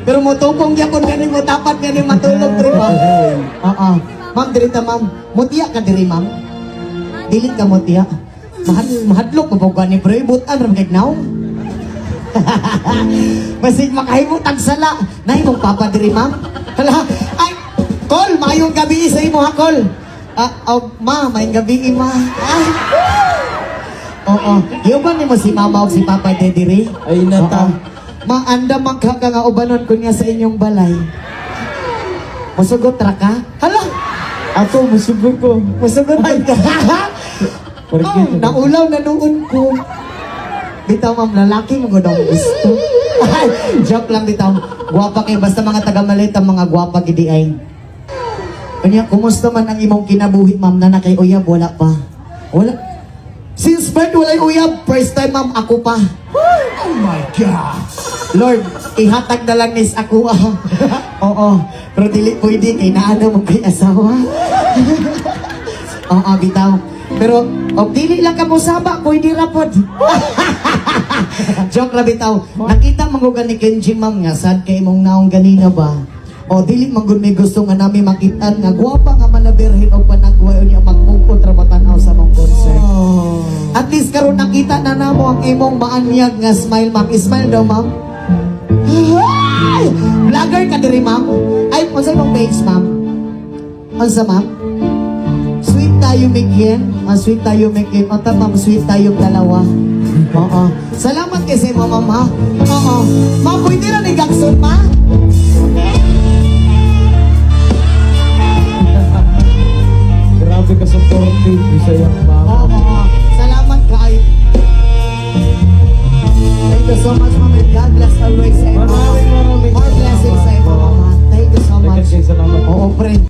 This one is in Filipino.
Pero mo tupong yapon gani mo tapat gani matulog diri ba? Oo. Ma'am diri ta ma'am. Mutiya ka diri ma'am. Dili ka mutiya. Mahadlok mo pag ni bro, butan ram kay now. Masig makahimo tag sala. Nay mong papa diri ma'am. Hala, ay Kol, mayong gabi sa imo ha Kol. Ma, mayong gabi ma. Ay. Oo. Yuban ni mo si mama o si papa diri. Ay nata. Maanda magkaka nga ubanon ko niya sa inyong balay. Masugot ra ka? Hala! Ako, musugod ko. Masugot ka? Naulaw na noon ko. Bitaw ma'am, lalaki mo daw gusto. Ay, joke lang bitaw. Guwapa kayo, basta mga taga-malit ang mga guwapa gidi ay. Kanya, kumusta man ang imong kinabuhi ma'am na nakay uyab? Wala pa. Wala. Since birth, wala'y uyab. First time ma'am, ako pa. Oh my God! Lord, ihatag na lang nis ako Oo, pero dili pwede kay naano mo kay asawa. Oo, bitaw. Pero, dili lang ka mo saba, pwede rapod. Joke ra bitaw. Nakita mo ni Kenji ma'am nga, sad kay mong naong ganina ba? O, dili magud may gusto nga namin makita nga guwapa nga manabirhin o panagway o niya magpupot ra matanaw sa mong concert. At least karon nakita na namo ang imong maanyag nga smile ma'am. Smile daw ma'am. Vlogger ka diri ma'am. Ay, unsa imong page ma'am? Unsa ma'am? Sweet tayo Mikin. Sweet tayo Mikin. O ma'am, sweet tayo dalawa. Oo. Salamat kasi mo ma'am ha. Oo. Ma'am, pwede na ni Gakson ma? Grabe ka supportive. Isa yung mama. Oo. Salamat kayo. Thank you so much ma'am. God bless always sa iyo. Maraming More blessings sa iyo mama. Thank you so much. Salamat. Oo, friend.